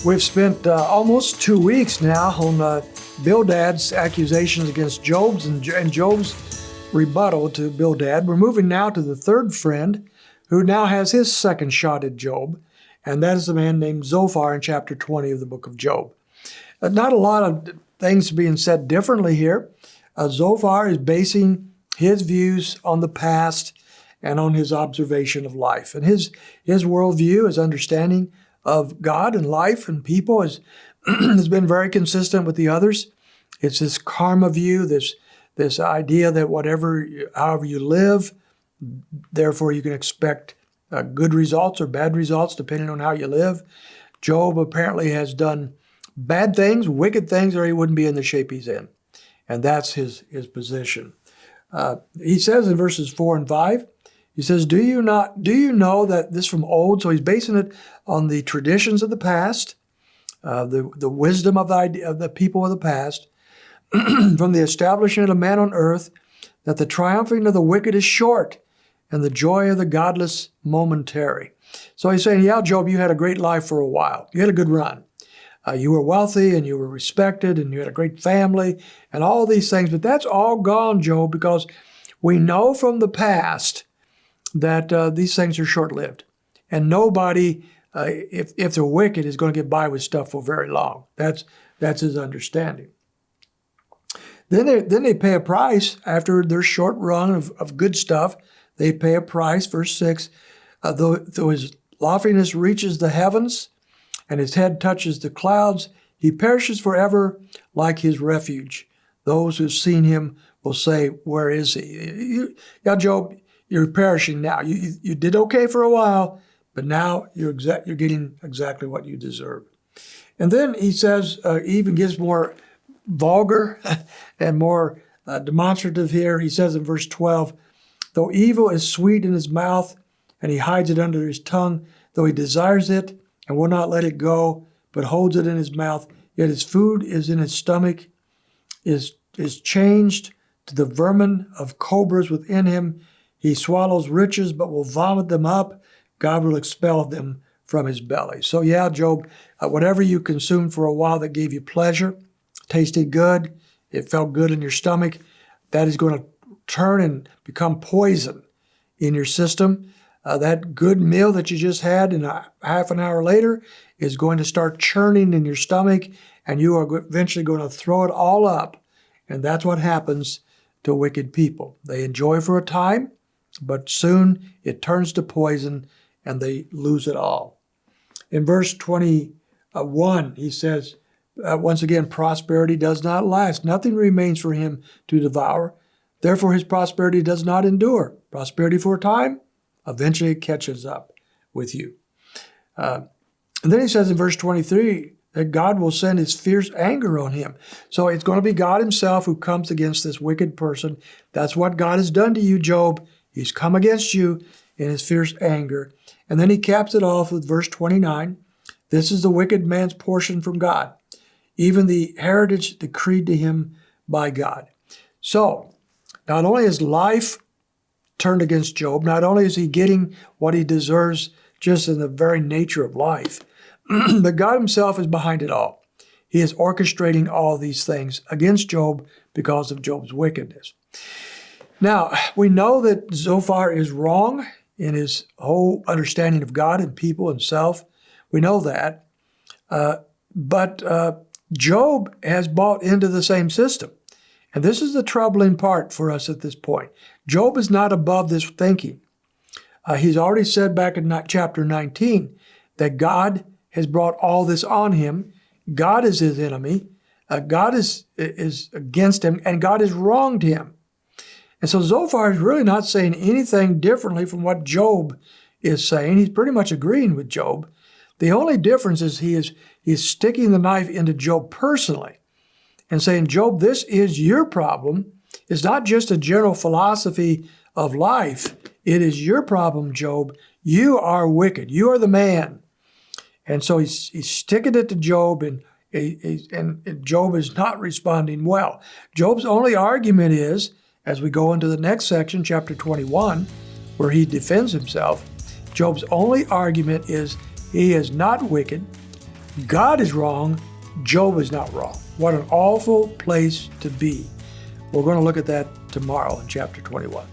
We've spent almost 2 weeks now on Bildad's accusations against Job's and Job's rebuttal to Bildad. We're moving now to the third friend who now has his second shot at Job, and that is a man named Zophar in chapter 20 of the book of Job. Not a lot of things being said differently here. Zophar is basing his views on the past and on his observation of life. And his worldview, his understanding of God and life and people has been very consistent with the others. It's this karma view, this idea that however you live, therefore you can expect good results or bad results depending on how you live. Job apparently has done bad things, wicked things, or he wouldn't be in the shape he's in. And that's his position. He says in verses 4 and 5, he says, do you know that this from old? So he's basing it on the traditions of the past, the wisdom of the people of the past, from the establishment of man on earth, that the triumphing of the wicked is short, and the joy of the godless momentary. So he's saying, yeah, Job, you had a great life for a while. You had a good run. You were wealthy, and you were respected, and you had a great family, and all these things. But that's all gone, Job, because we know from the past that these things are short-lived. And nobody, if they're wicked, is going to get by with stuff for very long. That's his understanding. Then they pay a price after their short run of good stuff. They pay a price, verse 6, though his loftiness reaches the heavens and his head touches the clouds, he perishes forever like his refuge. Those who've seen him will say, where is he? Job, you're perishing now. You did okay for a while, but now you're getting exactly what you deserve. And then he says, he even gives more vulgar and more demonstrative here. He says in verse 12, though evil is sweet in his mouth, and he hides it under his tongue, though he desires it and will not let it go, but holds it in his mouth, yet his food is in his stomach, is changed to the vermin of cobras within him. He swallows riches, but will vomit them up. God will expel them from his belly. So yeah, Job, whatever you consumed for a while that gave you pleasure, tasted good, it felt good in your stomach, that is going to turn and become poison in your system. That good meal that you just had and half an hour later is going to start churning in your stomach, and you are eventually going to throw it all up. And that's what happens to wicked people. They enjoy for a time, but soon it turns to poison and they lose it all. In verse 21, he says, once again, prosperity does not last. Nothing remains for him to devour. Therefore, his prosperity does not endure. Prosperity for a time, eventually it catches up with you. And then he says in verse 23 that God will send his fierce anger on him. So it's going to be God himself who comes against this wicked person. That's what God has done to you, Job. He's come against you in his fierce anger. And then he caps it off with verse 29. This is the wicked man's portion from God, even the heritage decreed to him by God. So, not only is life turned against Job, not only is he getting what he deserves just in the very nature of life, but God himself is behind it all. He is orchestrating all these things against Job because of Job's wickedness. Now, we know that Zophar is wrong in his whole understanding of God and people and self. We know that. But Job has bought into the same system. And this is the troubling part for us at this point. Job is not above this thinking. He's already said back in chapter 19 that God has brought all this on him. God is his enemy. God is against him, and God has wronged him. And so Zophar is really not saying anything differently from what Job is saying. He's pretty much agreeing with Job. The only difference is he's sticking the knife into Job personally and saying, Job, this is your problem. It's not just a general philosophy of life. It is your problem, Job. You are wicked. You are the man. And so he's sticking it to Job, and Job is not responding well. Job's only argument is, as we go into the next section, chapter 21, where he defends himself, Job's only argument is he is not wicked. God is wrong, Job is not wrong. What an awful place to be. We're going to look at that tomorrow in chapter 21.